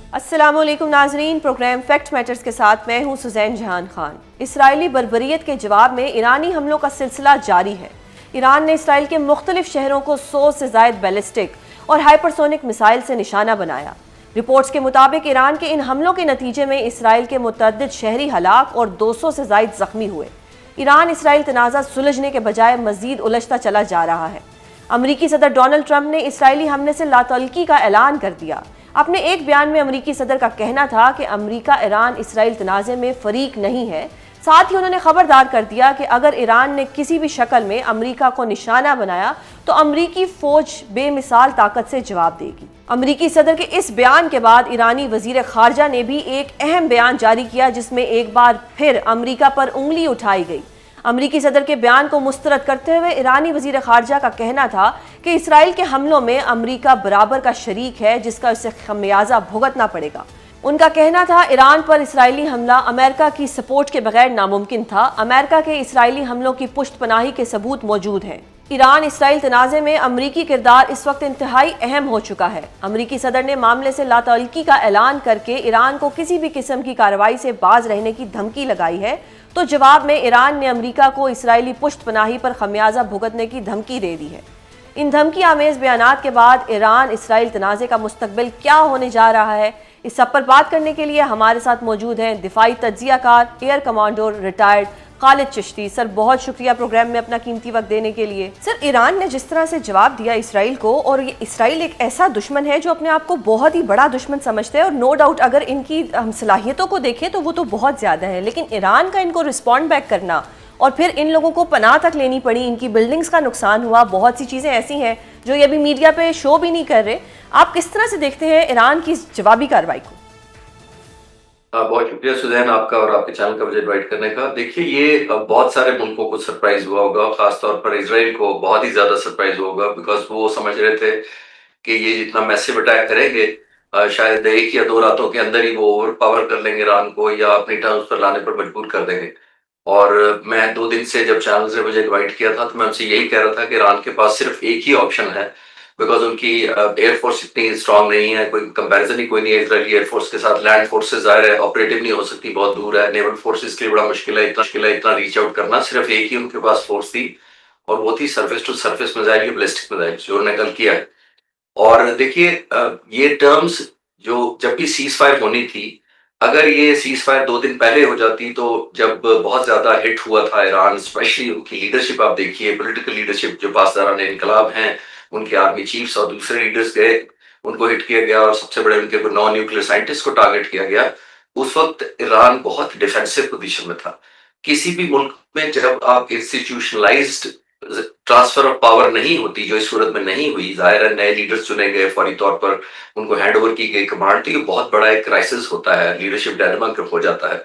अस्सलामुअलैकुम नाजरीन, programme fact matters के साथ मैं हूं सुजैन जहान खान। इसराइली बर्बरियत के जवाब में ईरानी हमलों का सिलसिला जारी है। ईरान ने इसराइल के मुख्तलिफ शहरों को 100 से जायद बैलिस्टिक और हाइपरसोनिक मिसाइल से निशाना बनाया। रिपोर्ट्स के मुताबिक ईरान के इन हमलों के नतीजे में इसराइल के मुतअद्दिद शहरी हलाक और 200 से जायद जख्मी हुए। ईरान इसराइल तनाज़ा सुलझने के बजाय मजीद उलझता चला जा रहा है। अमरीकी सदर डोनाल्ड ट्रंप ने इसराइली हमले से लातल्की का ऐलान कर दिया। अपने एक बयान में अमरीकी सदर का कहना था कि अमरीका ईरान इसराइल तनाज़े में फरीक नहीं है। साथ ही उन्होंने खबरदार कर दिया कि अगर ईरान ने किसी भी शक्ल में अमरीका को निशाना बनाया तो अमरीकी फौज बेमिसाल ताकत से जवाब देगी। अमरीकी सदर के इस बयान के बाद ईरानी वजीर खारजा ने भी एक अहम बयान जारी किया, जिसमें एक बार फिर अमरीका पर उंगली उठाई गई। अमरीकी सदर के बयान को मुस्तरद करते हुए ईरानी वजीर खारजा का कहना था कि इसराइल के हमलों में अमरीका बराबर का शरीक है, जिसका उसे खमियाजा भुगतना पड़ेगा। उनका कहना था ईरान पर इसराइली हमला अमेरिका की सपोर्ट के बगैर नामुमकिन था। अमेरिका के इसराइली हमलों की पुष्ट पनाही के सबूत मौजूद हैं। ईरान इसराइल तनाज़े में अमरीकी किरदार इस वक्त इंतहाई अहम हो चुका है। अमरीकी सदर ने मामले से लातल्की का ऐलान करके ईरान को किसी भी किस्म की कार्रवाई से बाज रहने की धमकी लगाई है, तो जवाब में ईरान ने अमरीका को इसराइली पुष्ट पनाही पर खमियाजा भुगतने की धमकी दे दी है। इन धमकी आमेज बयानात के बाद ईरान इसराइल तनाज़े का मुस्तकबिल क्या होने जा रहा है, इस सब पर बात करने के लिए हमारे साथ मौजूद हैं दिफाई तज्जियाकार air commander retired Khalid Chishti. Sir, बहुत शुक्रिया प्रोग्राम में अपना कीमती वक्त देने के लिए। सर, ईरान ने जिस तरह से जवाब दिया इसराइल को, और ये इसराइल एक ऐसा दुश्मन है जो अपने आप को बहुत ही बड़ा दुश्मन समझते हैं, और नो डाउट अगर इनकी हम सलाहियतों को देखें तो वो तो बहुत ज़्यादा है, लेकिन ईरान का इनको रिस्पॉन्ड बैक करना और फिर इन लोगों को पनाह तक लेनी पड़ी, इनकी बिल्डिंग्स का नुकसान हुआ, बहुत सी चीज़ें ऐसी हैं जो ये अभी मीडिया पे शो भी नहीं कर रहे। आप किस तरह से देखते हैं ईरान की जवाबी कार्रवाई को? बहुत शुक्रिया सुजैन आपका और आपके चैनल का मुझे इनवाइट करने का। देखिए, ये बहुत सारे मुल्कों को सरप्राइज हुआ होगा, खासतौर पर इजराइल को बहुत ही ज्यादा सरप्राइज हुआ होगा, बिकॉज वो समझ रहे थे कि ये जितना मैसिव अटैक करेंगे शायद एक या दो रातों के अंदर ही वो ओवर पावर कर लेंगे ईरान को या अपनी टर्म्स पर लाने पर मजबूर कर देंगे। और मैं 2 दिन से जब चैनल से मुझे इन्वाइट किया था तो मैं उनसे यही कह रहा था कि ईरान के पास सिर्फ एक ही ऑप्शन है, बिकॉज उनकी एयरफोर्स इतनी स्ट्रांग नहीं है, कोई कंपैरिजन ही कोई नहीं है इजरायली एयरफोर्स के साथ। लैंड फोर्सेस जाहिर है ऑपरेटिव नहीं हो सकती, बहुत दूर है। नेवल फोर्सेस के लिए बड़ा मुश्किल है, इतना रीच आउट करना। सिर्फ एक ही उनके पास फोर्स थी और वो थी सरफेस टू सरफेस मिसाइल या बैलिस्टिक मिसाइल, जो उन्होंने कल किया है। और देखिए, ये टर्म्स जो जब भी सीज फायर होनी थी, अगर ये सीज फायर 2 दिन पहले हो जाती, तो जब बहुत ज्यादा हिट हुआ था ईरान, स्पेशली उनकी लीडरशिप आप देखिए, पॉलिटिकल लीडरशिप जो पासदारान इनकलाब हैं, उनके आर्मी चीफ्स और दूसरे लीडर्स गए, उनको हिट किया गया और सबसे बड़े उनके नॉन न्यूक्लियर साइंटिस्ट को टारगेट किया गया। उस वक्त ईरान बहुत डिफेंसिव पोजीशन में था। किसी भी मुल्क में जब आप इंस्टीट्यूशनलाइज्ड ट्रांसफर ऑफ पावर नहीं होती, जो इस सूरत में नहीं हुई, जाहिर है नए लीडर्स चुने गए, फौरी तौर पर उनको हैंड ओवर की गई कमांड, तो ये बहुत बड़ा एक क्राइसिस होता है, लीडरशिप डायलेमा हो जाता है।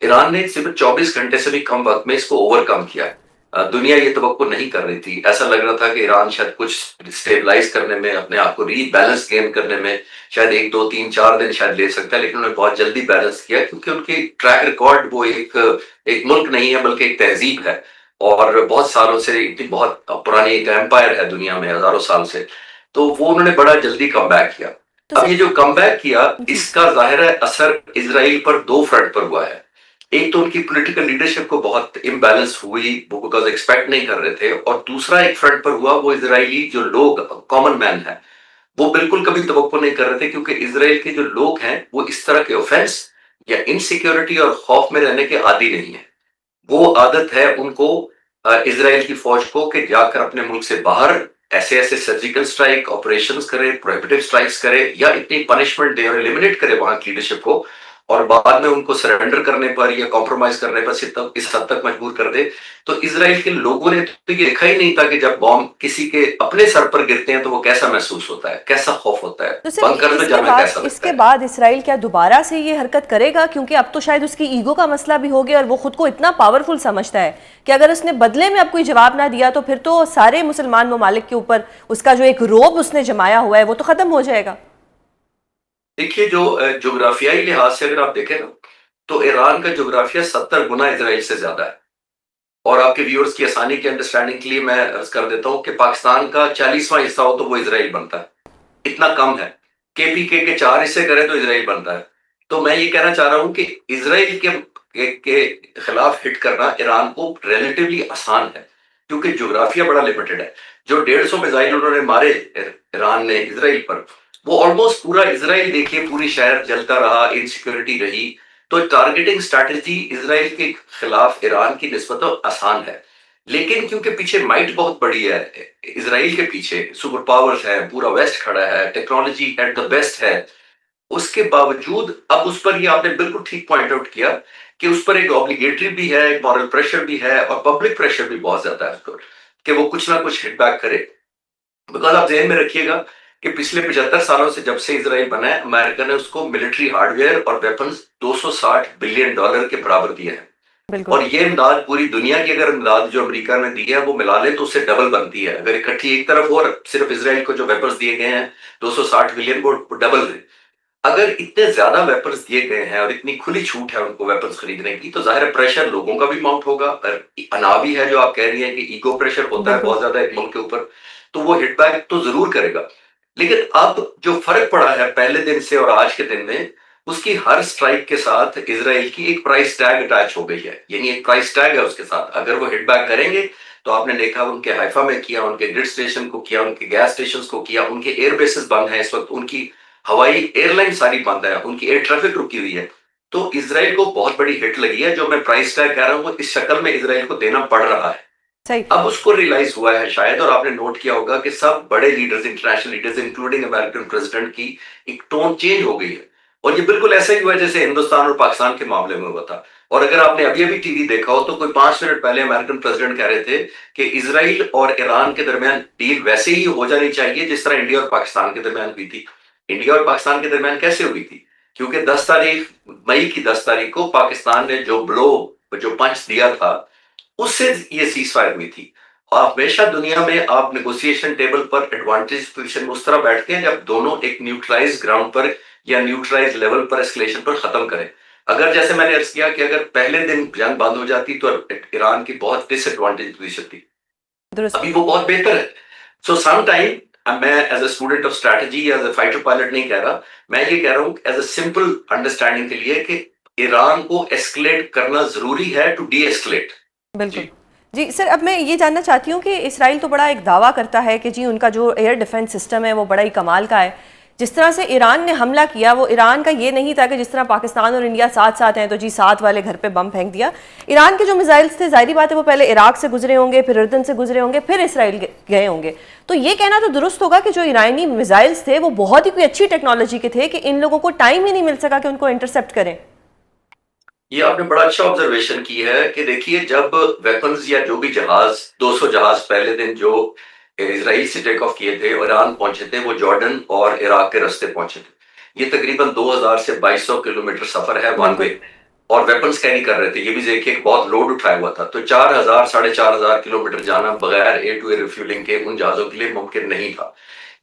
ईरान ने सिर्फ 24 घंटे से भी कम वक्त में इसको ओवरकम किया है। दुनिया ये तवक्को नहीं कर रही थी। ऐसा लग रहा था कि ईरान शायद कुछ स्टेबलाइज करने में, अपने आप को रीबैलेंस गेन करने में शायद 1, 2, 3, 4 दिन शायद ले सकता है, लेकिन उन्होंने बहुत जल्दी बैलेंस किया, क्योंकि उनकी ट्रैक रिकॉर्ड वो एक मुल्क नहीं है बल्कि एक तहजीब है, और बहुत सालों से इतनी बहुत पुरानी एक एम्पायर है दुनिया में, हजारों साल से। तो वो उन्होंने बड़ा जल्दी कम बैक किया। अब ये जो कम बैक किया, इसका जाहिर है असर इसराइल पर 2 फ्रंट पर हुआ है। एक तो उनकी पॉलिटिकल लीडरशिप को बहुत इम्बैलेंस हुई, वो बिकॉज एक्सपेक्ट नहीं कर रहे थे, और दूसरा एक फ्रंट पर हुआ, वो इजरायली जो लोग कॉमन मैन है, वो बिल्कुल कभी तवक्को नहीं कर रहे थे, क्योंकि इसराइल के जो लोग हैं वो इस तरह के ऑफेंस या इनसिक्योरिटी और खौफ में रहने के आदी नहीं है। वो आदत है उनको इसराइल की फौज को कि जाकर अपने मुल्क से बाहर ऐसे ऐसे सर्जिकल स्ट्राइक ऑपरेशंस करे, प्रोहिबिटिव स्ट्राइक्स करे, या इतनी पनिशमेंट दे और एलिमिनेट करे वहां की लीडरशिप को, और बाद में उनको सरेंडर करने पर या कॉम्प्रोमाइज करने पर इस हद तक मजबूर कर दे। तो इसराइल के लोगों ने तो ये देखा ही नहीं था कि जब बॉम्ब किसी के अपने सर पर गिरते हैं तो वो कैसा महसूस होता है, कैसा खौफ होता है, तो बंकर में जाना कैसा लगता है। इसके बाद इसराइल क्या दोबारा से ये हरकत करेगा? क्योंकि अब तो शायद उसकी ईगो का मसला भी हो गया, और वो खुद को इतना पावरफुल समझता है कि अगर उसने बदले में अब कोई जवाब ना दिया तो फिर तो सारे मुसलमान ममालिक के ऊपर उसका जो एक रोब उसने जमाया हुआ है वो तो खत्म हो जाएगा। देखिए, जो जोग्राफियाई लिहाज से अगर आप देखें ना, तो ईरान का जोग्राफिया 70 गुना इसराइल से ज्यादा है। और आपके व्यूअर्स की आसानी की अंडरस्टैंडिंग के लिए मैं अर्ज कर देता हूं कि पाकिस्तान का 40वां हिस्सा हो तो वो इसराइल बनता है, इतना कम है। केपीके के 4 हिस्से करें तो इसराइल बनता है। तो मैं ये कहना चाह रहा हूँ कि इसराइल के खिलाफ हिट करना ईरान को रिलेटिवली आसान है, क्योंकि ज्योग्राफिया बड़ा लिमिटेड है। जो 150 मिसाइल उन्होंने मारे ईरान ने इसराइल पर, वो ऑलमोस्ट पूरा इसराइल देखिए, पूरी शहर जलता रहा, इनसिक्योरिटी रही। तो टारगेटिंग स्ट्रैटेजी इसराइल के खिलाफ ईरान की निस्बत आसान है। लेकिन क्योंकि पीछे माइट बहुत बड़ी है, इसराइल के पीछे सुपर पावर्स है, पूरा वेस्ट खड़ा है, टेक्नोलॉजी एट द बेस्ट है, उसके बावजूद अब उस पर, ये आपने बिल्कुल ठीक पॉइंट आउट किया कि उस पर एक ऑब्लिगेटरी भी है, एक मॉरल प्रेशर भी है, और पब्लिक प्रेशर भी बहुत ज्यादा है उस पर कि वो कुछ ना कुछ हिटबैक करे। बिकॉज आप ध्यान में रखिएगा कि पिछले 75 सालों से, जब से इसराइल बना है, अमेरिका ने उसको मिलिट्री हार्डवेयर और वेपन्स $260 बिलियन के बराबर दिए हैं। और ये इमदाद पूरी दुनिया की, अगर इमदाद जो अमेरिका ने दी है वो मिला ले तो उससे डबल बनती है। अगर इकट्ठी एक तरफ हो और सिर्फ इसराइल को जो वेपन्स दिए गए हैं 260 बिलियन, वो डबल है। अगर इतने ज्यादा वेपन्स दिए गए हैं और इतनी खुली छूट है उनको वेपन्स खरीदने की, तो जाहिर प्रेशर लोगों का भी माउंट होगा। और अना भी है जो आप कह रही हैं कि ईगो प्रेशर होता है बहुत ज्यादा एक मुल्क के ऊपर, तो वो हिटबैक तो जरूर करेगा। लेकिन अब जो फर्क पड़ा है पहले दिन से और आज के दिन में, उसकी हर स्ट्राइक के साथ इसराइल की एक प्राइस टैग अटैच हो गई है, यानी एक प्राइस टैग है उसके साथ। अगर वो हिटबैक करेंगे तो आपने देखा उनके हाइफा में किया, उनके ग्रिड स्टेशन को किया, उनके गैस स्टेशन को किया, उनके एयर बेसिस बंद है इस वक्त, उनकी हवाई एयरलाइन सारी बंद है, उनकी एयर ट्रैफिक रुकी हुई है। तो इसराइल को बहुत बड़ी हिट लगी है। जो मैं प्राइस टैग कह रहा हूँ वो इस शक्ल में इसराइल को देना पड़ रहा है। सही। अब उसको रियलाइज हुआ है शायद, और आपने नोट किया होगा कि सब बड़े leaders, international leaders including American president की एक टोन चेंज हो गई है। और ये बिल्कुल ऐसा ही हुआ जैसे हिंदुस्तान और पाकिस्तान के मामले में हुआ था। और अगर आपने अभी अभी टीवी देखा हो तो कोई 5 मिनट पहले अमेरिकन प्रेसिडेंट कह रहे थे कि इसराइल और ईरान के दरमियान डील वैसे ही हो जानी चाहिए जिस तरह इंडिया और पाकिस्तान के दरमियान हुई थी। इंडिया और पाकिस्तान के दरमियान कैसे हुई थी? क्योंकि 10 मई की 10 तारीख को पाकिस्तान ने जो पंच दिया था, उससे ये सीज फायर हुई थी। और हमेशा दुनिया में आप नेगोशिएशन टेबल पर एडवांटेज पोजीशन में उस तरह बैठते हैं जब दोनों एक न्यूट्रलाइज ग्राउंड पर या न्यूट्रलाइज लेवल पर एस्केलेशन पर खत्म करें। अगर जैसे मैंने अर्ज किया कि अगर पहले दिन जंग बंद हो जाती तो ईरान की बहुत डिसएडवांटेज पोजीशन थी, अभी वो बहुत बेहतर है। सो सम टाइम, मैं as a student of strategy या एज अ फाइटर पायलट नहीं कह रहा, मैं ये कह रहा हूँ एज अ सिंपल अंडरस्टैंडिंग के लिए कि ईरान को एस्केलेट करना जरूरी है टू डी एस्केलेट। बिल्कुल जी सर। अब मैं ये जानना चाहती हूँ कि इसराइल तो बड़ा एक दावा करता है कि जी उनका जो एयर डिफेंस सिस्टम है वो बड़ा ही कमाल का है। जिस तरह से ईरान ने हमला किया, वो ईरान का ये नहीं था कि जिस तरह पाकिस्तान और इंडिया साथ साथ हैं तो जी साथ वाले घर पे बम फेंक दिया। ईरान के जो मिसाइल्स थे, जाहिर बात है वो पहले इराक से गुजरे होंगे, फिर उर्दन से गुजरे होंगे, फिर इसराइल गए होंगे। तो ये कहना तो दुरुस्त होगा कि जो ईरानी मिसाइल्स थे वो बहुत ही कोई अच्छी टेक्नोलॉजी के थे कि इन लोगों को टाइम ही नहीं मिल सका कि उनको इंटरसेप्ट करें। ये आपने बड़ा अच्छा ऑब्जर्वेशन की है कि देखिए, जब वेपन्स या जो भी जहाज, 200 जहाज पहले दिन जो इसराइल से टेक ऑफ किए थे और ईरान पहुंचे थे, वो जॉर्डन और इराक के रास्ते पहुंचे थे। ये तकरीबन 2000 से 2200 किलोमीटर सफर है वन वे, और वेपन्स कैरी कर रहे थे। ये भी देखिए बहुत लोड उठाया हुआ था। तो 4000 4500 किलोमीटर जाना बगैर एयर टू एयर रिफ्यूलिंग के उन जहाजों के लिए मुमकिन नहीं था।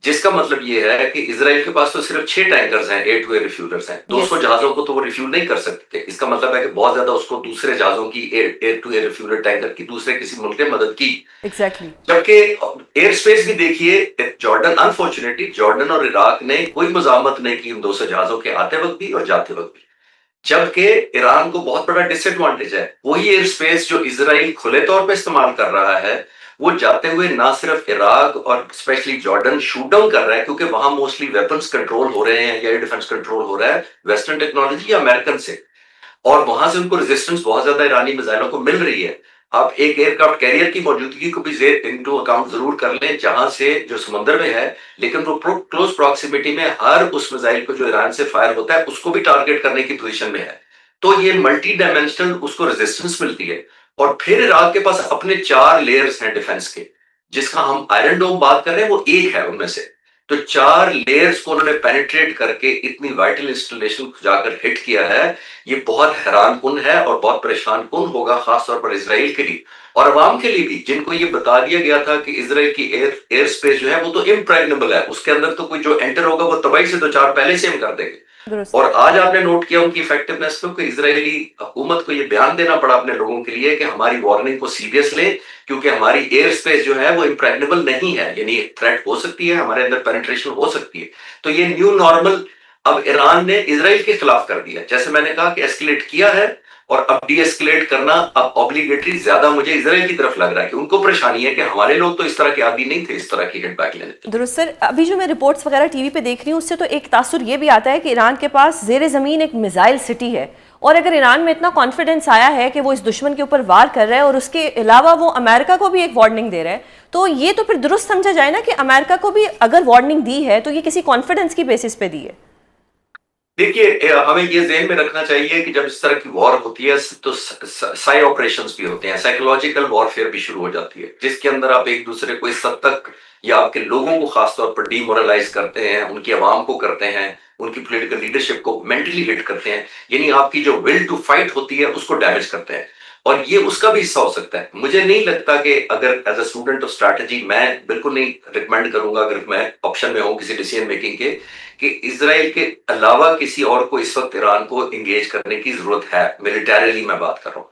जिसका मतलब ये है कि इसराइल के पास तो सिर्फ 6 टैंकर्स हैं, एयर टू एयर रिफ्यूलर्स हैं। 200 जहाजों को तो वो रिफ्यूल नहीं कर सकते थे। इसका मतलब है कि बहुत ज्यादा उसको दूसरे जहाजों की, air to air refueller tanker की, दूसरे किसी मुल्क ने मदद की। एग्जैक्टली। जबकि एयर स्पेस भी देखिए, जॉर्डन, अनफॉर्चुनेटली जॉर्डन और इराक ने कोई मजामत नहीं की उन 200 जहाजों के आते वक्त भी और जाते वक्त भी। जबकि ईरान को बहुत बड़ा डिसएडवांटेज है, वही एयर स्पेस जो इसराइल खुले तौर पे इस्तेमाल कर रहा है, वो जाते हुए ना सिर्फ इराक और स्पेशली जॉर्डन शूट डाउन कर रहा है, क्योंकि वहां मोस्टली वेपन्स कंट्रोल हो रहे हैं या एयर डिफेंस कंट्रोल हो रहा है वेस्टर्न टेक्नोलॉजी या अमेरिकन से, और वहां से उनको रेजिस्टेंस बहुत ज्यादा ईरानी मिसाइलों को मिल रही है। आप एक एयरक्राफ्ट कैरियर की मौजूदगी को भी इनटू अकाउंट जरूर कर लें, जहां से जो समुद्र में है, लेकिन वो क्लोज प्रॉक्सिमिटी में हर उस मिसाइल को जो ईरान से फायर होता है उसको भी टारगेट करने की पोजीशन में है। तो ये मल्टी डायमेंशनल उसको रेजिस्टेंस मिलती है। और फिर इराक के पास अपने 4 लेयर्स हैं डिफेंस के, जिसका हम आयरन डोम बात कर रहे हैं, वो एक है उनमें से। तो 4 लेयर्स को उन्होंने पेनिट्रेट करके इतनी वाइटल इंस्टॉलेशन को जाकर हिट किया है। ये बहुत हैरान कुन है और बहुत परेशान कुन होगा, खासतौर पर इसराइल के लिए और अवाम के लिए भी, जिनको ये बता दिया गया था कि इसराइल की एयर स्पेस जो है वो तो इम्प्रेग्नेबल है, उसके अंदर तो कोई जो एंटर होगा वो तबाही से 2 4 पहले से हम कर देंगे। दुरुस्त। और आज आपने नोट किया उनकी इफेक्टिवनेस को कि इजरायली हुकूमत को ये बयान देना पड़ा अपने लोगों के लिए कि हमारी वार्निंग को सीरियस ले, क्योंकि हमारी एयर स्पेस जो है वो इम्प्रेग्नेबल नहीं है, यानी थ्रेट हो सकती है, हमारे अंदर पेनिट्रेशन हो सकती है। तो ये न्यू नॉर्मल अब ईरान ने इजराइल के खिलाफ कर दिया। जैसे मैंने कहा कि एस्केलेट किया है और अब डी एस्केलेट करना अब ऑब्लिगेटरी ज्यादा मुझे इजराइल की तरफ लग रहा है कि उनको परेशानी है कि हमारे लोग तो इस तरह के आदि नहीं थे इस तरह की हिट बैक लेने। दुरुस्त सर, अभी जो मैं रिपोर्ट्स वगैरह टीवी पे देख रही हूँ उससे तो एक तासुर ये भी आता है कि ईरान के पास जेर ज़मीन एक मिसाइल सिटी है, और अगर ईरान में इतना कॉन्फिडेंस आया है कि वो इस दुश्मन के ऊपर वार कर रहा है और उसके अलावा वो अमेरिका को भी एक वार्निंग दे रहा है, तो ये तो फिर दुरुस्त समझा जाए ना कि अमेरिका को भी अगर वार्निंग दी है तो ये किसी कॉन्फिडेंस की बेसिस पे दी है। देखिए, हमें ये ज़हन में रखना चाहिए कि जब इस तरह की वॉर होती है तो साइ ऑपरेशंस भी होते हैं, साइकोलॉजिकल वॉरफेयर भी शुरू हो जाती है, जिसके अंदर आप एक दूसरे को इस हद तक या आपके लोगों को खासतौर पर डीमोरलाइज करते हैं, उनकी आवाम को करते हैं, उनकी पॉलिटिकल लीडरशिप को मेंटली हिट करते हैं, यानी आपकी जो विल टू फाइट होती है उसको डैमेज करते हैं। और ये उसका भी हिस्सा हो सकता है। मुझे नहीं लगता कि अगर as a student of strategy मैं बिल्कुल नहीं रिकमेंड करूंगा, अगर मैं ऑप्शन में हूं किसी डिसीजन मेकिंग के, कि इसराइल के अलावा किसी और को इस वक्त ईरान को एंगेज करने की जरूरत है। मिलिटरीली मैं बात कर रहा हूँ,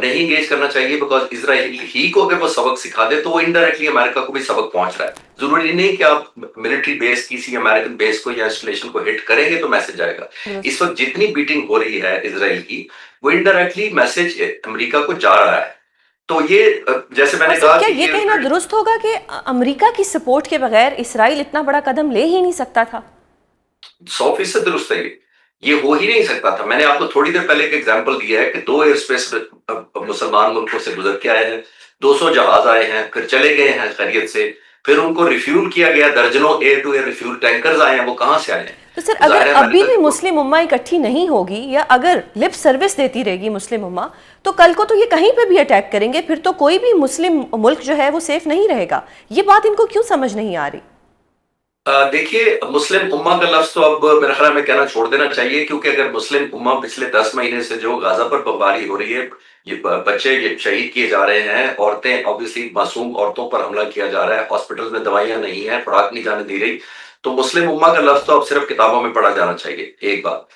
नहीं एंगेज करना चाहिए, बिकॉज इसराइल ही को अगर वो सबक सिखा दे तो वो इनडायरेक्टली अमेरिका को भी सबक पहुंच रहा है। जरूरी नहीं कि आप मिलिट्री बेस किसी अमेरिकन बेस को या इंस्टॉलेशन को हिट करेंगे तो मैसेज आएगा। इस वक्त जितनी बीटिंग हो रही है इसराइल की, वो इनडायरेक्टली मैसेज अमेरिका को जा रहा है। तो ये जैसे मैंने कहा क्या कि ये कहना दुरुस्त होगा कि अमेरिका की सपोर्ट के बगैर इसराइल इतना बड़ा कदम ले ही नहीं सकता था? 100% दुरुस्त है। ये हो ही नहीं सकता था। मैंने आपको थोड़ी देर पहले एक एग्जांपल दिया है कि 2 एयर स्पेस मुसलमान मुल्कों से गुजर के आए हैं, 200 जहाज आए हैं, फिर चले गए हैं खैरियत से, फिर उनको रिफ्यूल किया गया, दर्जनों air to air refuel tankers आए हैं, वो कहां से आए हैं? तो सर अगर अभी भी मुस्लिम उम्मा इकट्ठी नहीं होगी या अगर लिप सर्विस देती रहेगी मुस्लिम उम्मा, तो कल को तो ये कहीं पे भी अटैक करेंगे, फिर तो कोई भी मुस्लिम मुल्क जो है वो सेफ नहीं रहेगा। ये बात इनको क्यों समझ नहीं आ रही? देखिए, मुस्लिम उम्मा का लफ्ज तो अब मेरे ख्याल में कहना छोड़ देना चाहिए, क्योंकि अगर मुस्लिम उम्मा पिछले 10 महीने से जो गाजा पर बमबारी हो रही है, ये बच्चे ये शहीद किए जा रहे हैं, औरतें ऑब्वियसली मासूम औरतों पर हमला किया जा रहा है, हॉस्पिटल में दवाइयां नहीं है, खुराक नहीं जाने दी रही, तो मुस्लिम उम्मा का लफ्ज तो अब सिर्फ किताबों में पढ़ा जाना चाहिए। एक बात।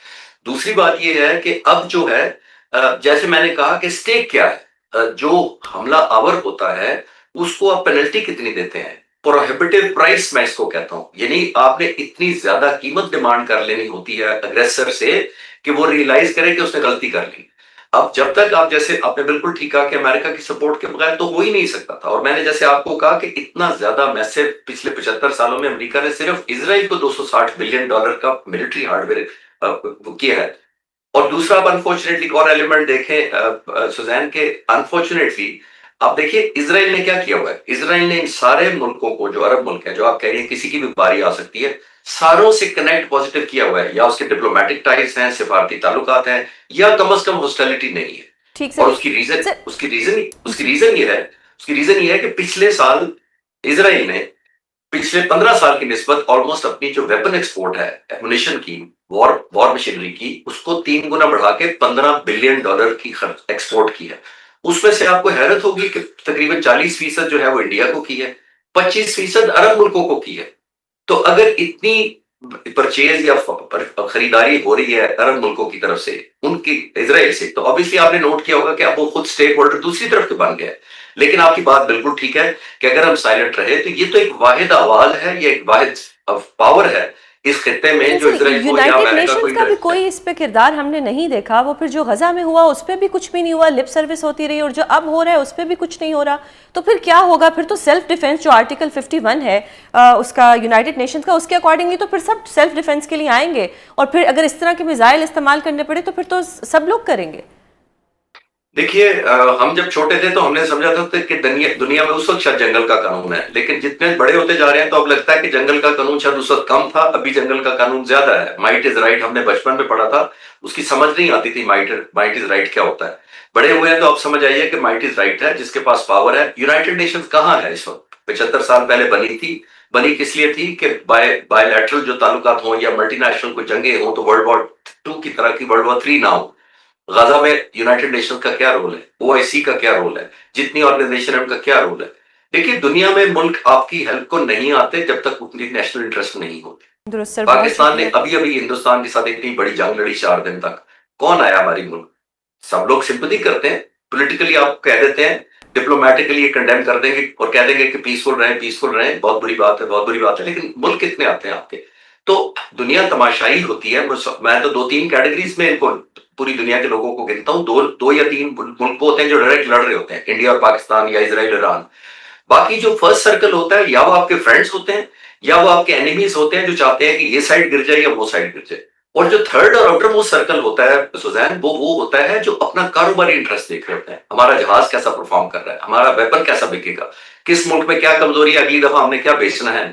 दूसरी बात यह है कि अब जो है, जैसे मैंने कहा कि स्टेक क्या है, जो हमला आवर होता है उसको आप पेनल्टी कितनी देते हैं, प्रोहिबिटिव प्राइस मैं इसको कहता हूं, यानी आपने इतनी ज्यादा कीमत डिमांड कर लेनी होती है अग्रेसर से कि वो रियलाइज करे कि उसने गलती कर ली। अब जब तक आप, जैसे आपने बिल्कुल ठीक कहा कि अमेरिका की सपोर्ट के बगैर तो हो ही नहीं सकता था, और मैंने जैसे आपको कहा कि इतना ज्यादा मैसिव पिछले 75 सालों में अमेरिका ने सिर्फ इसराइल को $260 बिलियन का मिलिट्री हार्डवेयर किया है। और दूसरा, आप अनफॉर्चुनेटली एक और एलिमेंट देखें सुजैन के, अनफॉर्चुनेटली आप देखिए इसराइल ने क्या किया हुआ है। इसराइल ने इन सारे मुल्कों को, जो अरब मुल्क हैं, जो आप कह रही हैं किसी की भी बारी आ सकती है, सारों से कनेक्ट पॉजिटिव किया हुआ है, या उसके डिप्लोमेटिक टाइज हैं, सिफारती ताल्लुकात हैं, या कम से कम हॉस्टिलिटी नहीं है। ठीक और सर। उसकी रीजन ये है कि पिछले साल इसराइल ने पिछले 15 साल की निस्बत ऑलमोस्ट अपनी जो वेपन एक्सपोर्ट है, एमुनिशन की, वॉर मशीनरी की, उसको 3 गुना बढ़ा के $15 बिलियन की एक्सपोर्ट की है। उसमें से आपको हैरत होगी कि तकरीबन 40% जो है वो इंडिया को की है, 25% अरब मुल्कों को की है। तो अगर इतनी परचेज या खरीदारी हो रही है अरब मुल्कों की तरफ से उनकी इजराइल से, तो ऑब्वियसली आपने नोट किया होगा कि अब वो खुद स्टेक होल्डर दूसरी तरफ के बन गया है। लेकिन आपकी बात बिल्कुल ठीक है कि अगर हम साइलेंट रहे तो ये तो एक वाहिद आवाज है, ये एक वाहिद पावर है इस खित्ते में जो इजराइल को या यूनाइटेड अमेरिका को नेशंस का भी कोई इस पे किरदार हमने नहीं देखा। वो फिर जो गजा में हुआ उस पर भी कुछ भी नहीं हुआ, लिप सर्विस होती रही, और जो अब हो रहा है उस पर भी कुछ नहीं हो रहा। तो फिर क्या होगा? फिर तो सेल्फ डिफेंस जो आर्टिकल 51 है उसका यूनाइटेड नेशंस का, उसके अकॉर्डिंगली तो फिर सब सेल्फ डिफेंस के लिए आएंगे, और फिर अगर इस तरह के मिसाइल इस्तेमाल करने पड़े तो फिर तो सब लोग करेंगे। देखिए, हम जब छोटे थे तो हमने समझा था कि दुनिया में उस वक्त शायद जंगल का कानून है, लेकिन जितने बड़े होते जा रहे हैं तो अब लगता है कि जंगल का कानून शायद उस वक्त कम था, अभी जंगल का कानून ज्यादा है। माइट इज राइट हमने बचपन में पढ़ा था, उसकी समझ नहीं आती थी माइट इज राइट क्या होता है। बड़े हुए हैं तो अब समझ आइए कि माइट इज राइट है, जिसके पास पावर है। यूनाइटेड नेशंस कहाँ है इस वक्त? 75 साल पहले बनी किस लिए थी कि बायलैटरल जो ताल्लुकात हों या मल्टीनेशनल कोई जंगे हों तो वर्ल्ड वॉर 2 की तरह की वर्ल्ड वॉर 3 ना हो। गाजा में यूनाइटेड नेशंस का क्या रोल है, ओआईसी का क्या रोल है, जितनी ऑर्गेनाइजेशन है उनका क्या रोल है? देखिए, दुनिया में मुल्क आपकी हेल्प को नहीं आते जब तक उनकी नेशनल इंटरेस्ट नहीं होते। दुरुस्त सर, बहुत पाकिस्तान ने शुक्रिया। अभी-अभी हिंदुस्तान के साथ इतनी बड़ी जंग लड़ी 4 दिन तक। कौन आया हमारी मुल्क? सब लोग सिंपैथी करते हैं, पॉलिटिकली आप कह देते हैं, डिप्लोमैटिकली ये कंडेम कर देंगे और कह देंगे कि पीसफुल रहें, बहुत बुरी बात है, बहुत बुरी बात है, लेकिन मुल्क कितने आते हैं आपके? तो दुनिया तमाशाई होती है। मैं तो 2-3 कैटेगरीज़ में इनको पूरी दुनिया के लोगों को गिनता हूँ। 2 या 3 मुल्क होते हैं जो डायरेक्ट लड़ रहे होते हैं, इंडिया और पाकिस्तान या इज़राइल, ईरान। बाकी जो फर्स्ट सर्कल होता है, या वो आपके फ्रेंड्स होते हैं या वो आपके एनिमीज होते हैं जो चाहते हैं कि ये साइड गिर जाए या वो साइड गिर जाए। और जो थर्ड और आउटर मोस्ट सर्कल होता है सुजैन, वो होता है जो अपना कारोबारी इंटरेस्ट देख रहे होते हैं। हमारा जहाज कैसा परफॉर्म कर रहा है, हमारा वेपन कैसा बिकेगा, किस मुल्क में क्या कमजोरी है, अगली दफा हमने क्या बेचना है।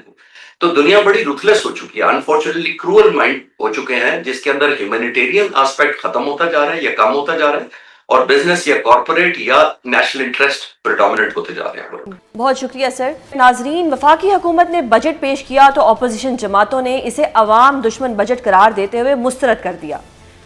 तो दुनिया बड़ी रुथलेस हो चुकी है, अनफॉर्चुनेटली क्रूअल माइंड हो चुके हैं, जिसके अंदर ह्यूमैनिटेरियन एस्पेक्ट खत्म होता जा रहा है या कम होता जा रहा है, और बिजनेस या कॉर्पोरेट या नेशनल इंटरेस्ट प्रिडोमिनेंट होते जा रहे हैं। बहुत शुक्रिया सर। नाजरीन, वफाकी हुकूमत ने बजट पेश किया तो अपोजिशन जमातों ने इसे अवाम दुश्मन बजट करार देते हुए मुस्तरद कर दिया।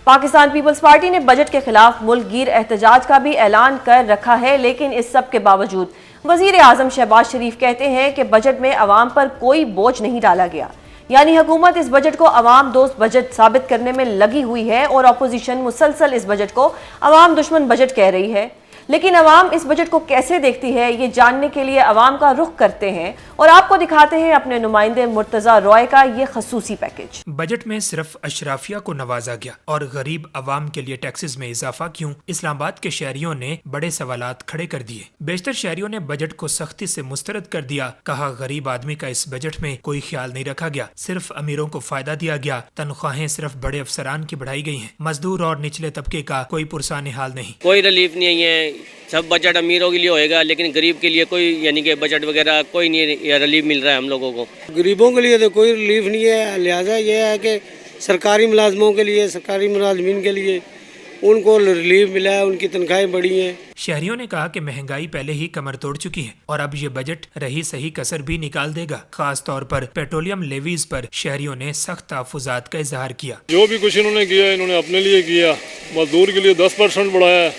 पाकिस्तान पीपल्स पार्टी ने बजट के खिलाफ मुल्क गिर एहतजाज का भी ऐलान कर रखा है, लेकिन इस सब के बावजूद वजीर आजम शहबाज शरीफ कहते हैं कि बजट में अवाम पर कोई बोझ नहीं डाला गया। यानी हुकूमत इस बजट को अवाम दोस्त बजट साबित करने में लगी हुई है और अपोजिशन मुसलसल इस बजट को अवाम दुश्मन बजट कह रही है। लेकिन अवाम इस बजट को कैसे देखती है, ये जानने के लिए अवाम का रुख करते हैं और आपको दिखाते हैं अपने नुमाइंदे मुर्तजा रॉय का ये खसूसी पैकेज। बजट में सिर्फ अशराफिया को नवाजा गया और गरीब अवाम के लिए टैक्सेस में इजाफा क्यों? इस्लामाबाद के शहरियों ने बड़े सवालात खड़े कर दिए। बेशतर शहरियों ने बजट को सख्ती से मुस्तरद कर दिया। कहा, गरीब आदमी का इस बजट में कोई ख्याल नहीं रखा गया, सिर्फ अमीरों को फायदा दिया गया। तनख्वाहें सिर्फ बड़े अफसरान की बढ़ाई गई हैं, मजदूर और निचले तबके का कोई पुरसाने हाल नहीं। कोई रिलीफ नहीं है। सब बजट अमीरों के लिए होएगा, लेकिन गरीब के लिए कोई यानी कि बजट वगैरह कोई नहीं रिलीफ मिल रहा है हम लोगों को। गरीबों के लिए तो कोई रिलीफ नहीं है। लिहाजा ये है कि सरकारी मुलाजमों के लिए, सरकारी मुलाजमीन के लिए उनको रिलीफ मिला है, उनकी तनख्वाहें बढ़ी हैं। शहरियों ने कहा कि महंगाई पहले ही कमर तोड़ चुकी है और अब ये बजट रही सही कसर भी निकाल देगा। खास तौर पर पेट्रोलियम लेवीज पर शहरियों ने सख्त तहफ़्फ़ुज़ात का इजहार किया। जो भी कुछ इन्होंने किया, इन्होंने अपने लिए किया। मजदूर के लिए 10% बढ़ाया है,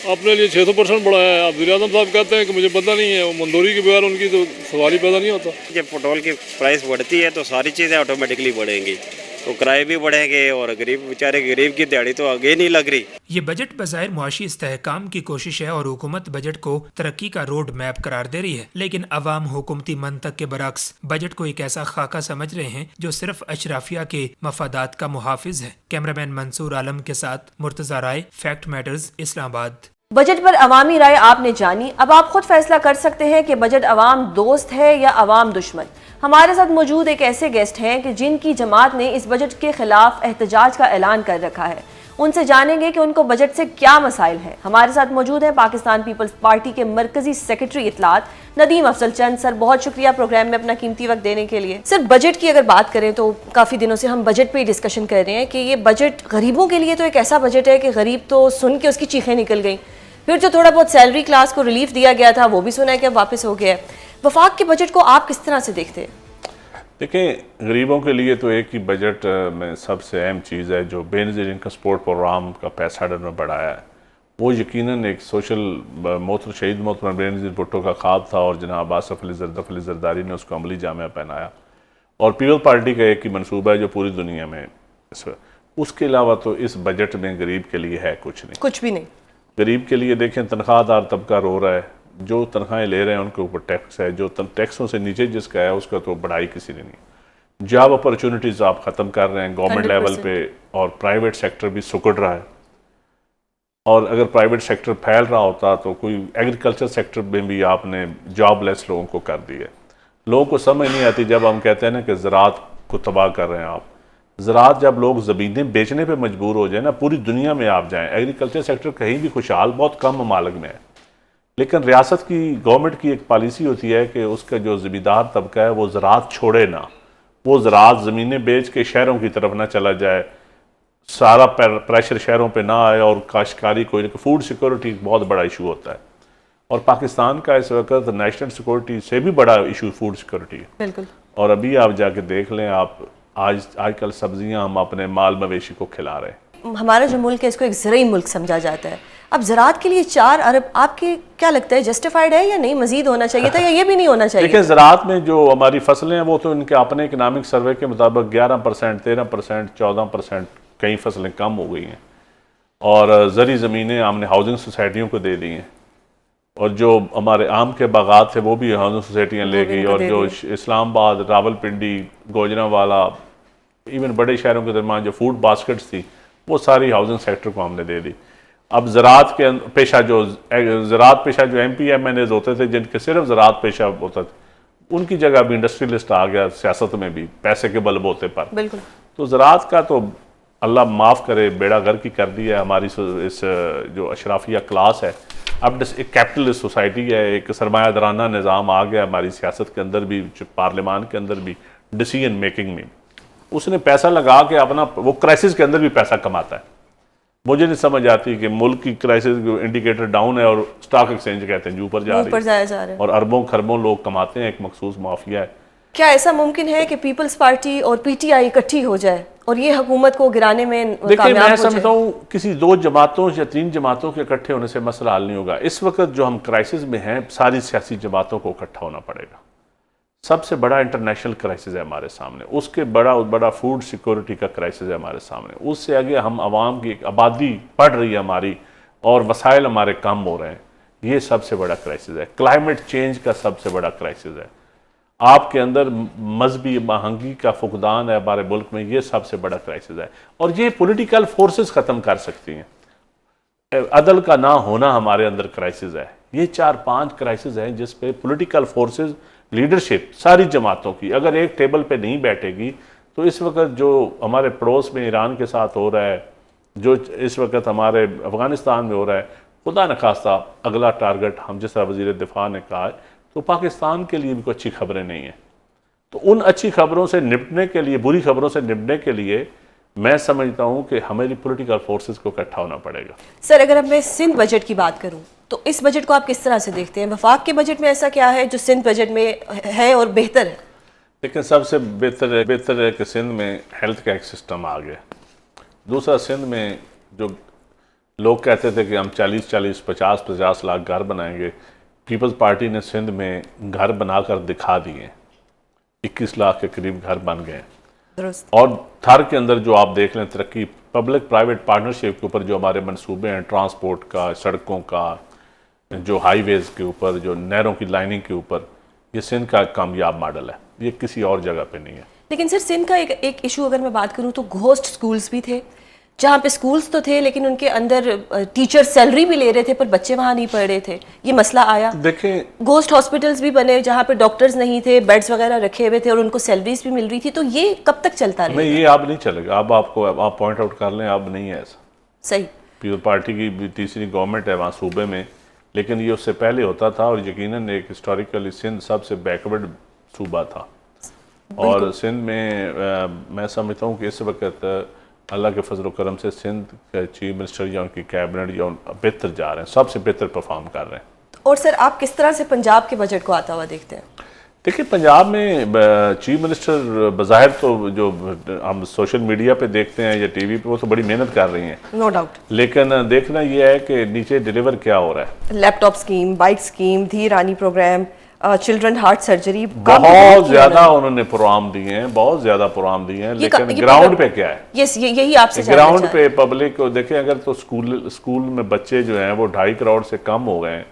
अपने लिए 600% बढ़ाया है। अब वज़ीर आज़म साहब कहते हैं कि मुझे पता नहीं है, वो मंजूरी के बगैर उनकी तो सवाल ही पैदा नहीं होता। जब पेट्रोल की प्राइस बढ़ती है तो सारी चीज़ें ऑटोमेटिकली बढ़ेंगी, तो किराए भी बढ़ेंगे और गरीब बेचारे गरीब की दिहाड़ी तो आगे नहीं लग रही। ये बजट बज़ाहिर मुआशी इस्तेहकाम की कोशिश है और हुकूमत बजट को तरक्की का रोड मैप करार दे रही है, लेकिन अवाम हुकूमती मंतक के बरक्स बजट को एक ऐसा खाका समझ रहे हैं जो सिर्फ अशराफिया के मफादात का मुहाफिज है। कैमरामैन मंसूर आलम के साथ मुर्तजा राय, फैक्ट मैटर्स, इस्लामाबाद। बजट पर अवामी राय आपने जानी, अब आप खुद फैसला कर सकते हैं कि बजट अवाम दोस्त है या अवाम दुश्मन। हमारे साथ मौजूद एक ऐसे गेस्ट हैं कि जिनकी जमात ने इस बजट के खिलाफ एहतजाज का ऐलान कर रखा है। उनसे जानेंगे कि उनको बजट से क्या मसाइल हैं। हमारे साथ मौजूद हैं पाकिस्तान पीपल्स पार्टी के मरकजी सेक्रेटरी इत्तलात नदीम अफजल चंद। सर, बहुत शुक्रिया प्रोग्राम में अपना कीमती वक्त देने के लिए। सर, बजट की अगर बात करें तो काफ़ी दिनों से हम बजट पे ही डिस्कशन कर रहे हैं कि ये बजट गरीबों के लिए तो एक ऐसा बजट है कि गरीब तो सुन के उसकी चीखें निकल गई। फिर जो थोड़ा बहुत सैलरी क्लास को रिलीफ दिया गया था वो भी सुना है कि अब वापस हो गया है। वफाक के बजट को आप किस तरह से देखते हैं? देखें, गरीबों के लिए तो एक ही बजट में सबसे अहम चीज़ है जो बेनज़ीर इनकम सपोर्ट प्रोग्राम का पैसा में बढ़ाया है। वो यकीनन एक सोशल शहीद मोहतरम बेनज़ीर भुट्टो का ख्वाब था और जनाब आसफ अली ज़रदारी ने उसको अमली जामे पहनाया और पीपल्स पार्टी का एक ही मनसूबा है जो पूरी दुनिया में। उसके अलावा तो इस बजट में गरीब के लिए है कुछ भी नहीं। गरीब के लिए देखें, तनख्वाहदार तबका रो रहा है, जो तनख्वाहें ले रहे हैं उनके ऊपर टैक्स है, जो टैक्सों से नीचे जिसका है उसका तो बढ़ाई किसी ने नहीं। जॉब अपॉर्चुनिटीज़ आप ख़त्म कर रहे हैं गवर्नमेंट लेवल पे और प्राइवेट सेक्टर भी सुकड़ रहा है। और अगर प्राइवेट सेक्टर फैल रहा होता तो कोई एग्रीकल्चर सेक्टर में भी आपने जॉबलेस लोगों को कर दिया। लोगों को समझ नहीं आती जब हम कहते हैं ना कि ज़राअत को तबाह कर रहे हैं आप। ज़राअत जब लोग ज़मीनें बेचने पे मजबूर हो जाए ना, पूरी दुनिया में आप जाएं, एग्रीकल्चर सेक्टर कहीं भी खुशहाल बहुत कम ममालिक में है, लेकिन रियासत की गवर्नमेंट की एक पॉलिसी होती है कि उसका जो ज़मींदार तबका है वो ज़राअत छोड़े ना, वो ज़राअत ज़मीनें बेच के शहरों की तरफ ना चला जाए, सारा प्रेशर शहरों पे ना आए और काश्तकारी कोई। फूड सिक्योरिटी बहुत बड़ा इशू होता है और पाकिस्तान का इस वक्त नेशनल सिक्योरिटी से भी बड़ा इशू फूड सिक्योरिटी है। बिल्कुल। और अभी आप जाके देख लें, आप आजकल सब्जियां हम अपने माल मवेशी को खिला रहे हैं। हमारा जो मुल्क है इसको एक ज़राई मुल्क समझा जाता है। अब ज़राअत के लिए 4 अरब आपके क्या लगता है जस्टिफाइड है या नहीं, मजीद होना चाहिए था या ये भी नहीं होना चाहिए? देखिए, ज़राअत में जो हमारी फसलें हैं वो तो इनके अपने इकनॉमिक सर्वे के मुताबिक 11%, 13%, 14%, कई फसलें कम हो गई हैं और ज़री ज़मीनें हमने हाउसिंग सोसाइटियों को दे दी हैं और जो हमारे आम के बागात थे वो भी हाउसिंग सोसाइटियाँ ले गई और जो इस्लामाबाद, रावलपिंडी, गोजरावाला, इवन बड़े शहरों के दरमियान जो फूड बास्केट्स थी वो सारी हाउसिंग सेक्टर को हमने दे दी। अब ज़राअत के पेशा जो MPMNAs होते थे जिनके सिर्फ ज़राअत पेशा होता था, उनकी जगह भी इंडस्ट्रियलिस्ट आ गया सियासत में भी पैसे के बलबूते पर। बिल्कुल। तो ज़राअत का तो अल्लाह माफ़ करे बेड़ा गर्क की कर दिया है हमारी इस जो अशराफिया क्लास है। अब एक कैपिटलिस्ट सोसाइटी है, एक सरमायादाराना निज़ाम आ गया हमारी सियासत के अंदर भी, पार्लियामान के अंदर भी, डिसीजन मेकिंग में। उसने पैसा लगा के अपना वो क्राइसिस के अंदर भी पैसा कमाता है। मुझे नहीं समझ आती कि मुल्क की क्राइसिस इंडिकेटर डाउन है और स्टॉक एक्सचेंज कहते हैं जो ऊपर जा रही है और अरबों खरबों लोग कमाते हैं, एक मखसूस माफिया है। क्या ऐसा मुमकिन है कि पीपल्स पार्टी और PTI इकट्ठी हो जाए और ये हुकूमत को गिराने में देखिए, मैं समझता हूँ किसी 2 जमातों या 3 जमातों के इकट्ठे होने से मसला हल नहीं होगा। इस वक्त जो हम क्राइसिस में हैं, सारी सियासी जमातों को इकट्ठा होना पड़ेगा। सबसे बड़ा इंटरनेशनल क्राइसिस है हमारे सामने, उसके बड़ा फूड सिक्योरिटी का क्राइसिस है हमारे सामने, उससे आगे हम आवाम की आबादी बढ़ रही है हमारी और वसाइल हमारे कम हो रहे हैं, ये सबसे बड़ा क्राइसिस है। क्लाइमेट चेंज का सबसे बड़ा क्राइसिस है। आपके अंदर मजहबी महंगी का फुकदान है हमारे मुल्क में, ये सबसे बड़ा क्राइसिस है और ये पॉलिटिकल फोर्सेस ख़त्म कर सकती हैं। अदल का ना होना हमारे अंदर क्राइसिस है। ये 4-5 क्राइसिस हैं जिस पे पॉलिटिकल फोर्सेस, लीडरशिप सारी जमातों की अगर एक टेबल पे नहीं बैठेगी तो इस वक्त जो हमारे पड़ोस में ईरान के साथ हो रहा है, जो इस वक्त हमारे अफ़गानिस्तान में हो रहा है, खुदा न खास्ता अगला टारगेट हम जिस तरह वज़ीर दिफा ने कहा है, तो पाकिस्तान के लिए भी कोई अच्छी खबरें नहीं हैं। तो उन अच्छी खबरों से निपटने के लिए, बुरी खबरों से निपटने के लिए मैं समझता हूँ कि हमारी पॉलिटिकल फोर्सेस को इकट्ठा होना पड़ेगा। सर, अगर अब मैं सिंध बजट की बात करूँ तो इस बजट को आप किस तरह से देखते हैं? वफाक के बजट में ऐसा क्या है जो सिंध बजट में है और बेहतर है? लेकिन सबसे बेहतर है कि सिंध में हेल्थ का एक सिस्टम आ गया। दूसरा, सिंध में जो लोग कहते थे कि हम 40-40, 50-50 लाख घर बनाएंगे, पीपल्स पार्टी ने सिंध में घर बनाकर दिखा दिए। 21 लाख के करीब घर बन गए और थर के अंदर जो आप देख लें तरक्की, पब्लिक प्राइवेट पार्टनरशिप के ऊपर जो हमारे मंसूबे हैं, ट्रांसपोर्ट का, सड़कों का, जो हाईवेज़ के ऊपर, जो नहरों की लाइनिंग के ऊपर, ये सिंध का कामयाब मॉडल है, ये किसी और जगह पे नहीं है। लेकिन सर, सिंध का एक इशू अगर मैं बात करूँ तो घोस्ट स्कूल्स भी थे, जहाँ पे स्कूल्स तो थे लेकिन उनके अंदर टीचर सैलरी भी ले रहे थे पर बच्चे वहाँ नहीं पढ़ रहे थे, ये मसला आया। देखें, घोस्ट हॉस्पिटल्स भी बने जहाँ पे डॉक्टर्स नहीं थे, बेड्स वगैरह रखे हुए थे और उनको सैलरीज भी मिल रही थी, तो ये कब तक चलता रहेगा? नहीं, ये अब नहीं चलेगा। अब आप पॉइंट आउट कर लें, अब नहीं है ऐसा। सही, पीपल पार्टी की भी तीसरी गवर्नमेंट है वहाँ सूबे में, लेकिन ये उससे पहले होता था और यकीनन एक हिस्टोरिकली सिंध सबसे बैकवर्ड सूबा था और सिंध में मैं समझता हूँ कि इस वक्त अल्लाह के फजल करम से सिंध के चीफ मिनिस्टर या उनकी कैबिनेट या बेहतर जा रहे हैं, सबसे बेहतर परफॉर्म कर रहे हैं। और सर, आप किस तरह से पंजाब के बजट को आता हुआ देखते हैं? देखिए, पंजाब में चीफ मिनिस्टर बज़ाहिर तो जो हम सोशल मीडिया पे देखते हैं या टीवी पे, वो तो बड़ी मेहनत कर रही हैं, नो डाउट, लेकिन देखना ये है कि नीचे डिलीवर क्या हो रहा है। लैपटॉप स्कीम, बाइक स्कीम, धी रानी प्रोग्राम, चिल्ड्रन हार्ट सर्जरी, बहुत ज्यादा उन्होंने प्रोग्राम दिए हैं, बहुत ज्यादा प्रोग्राम दिए हैं, लेकिन ग्राउंड पे क्या है? यही आपसे ग्राउंड पे पब्लिक को देखें, अगर तो स्कूल में बच्चे जो हैं वो 2.5 करोड़ से कम हो गए हैं।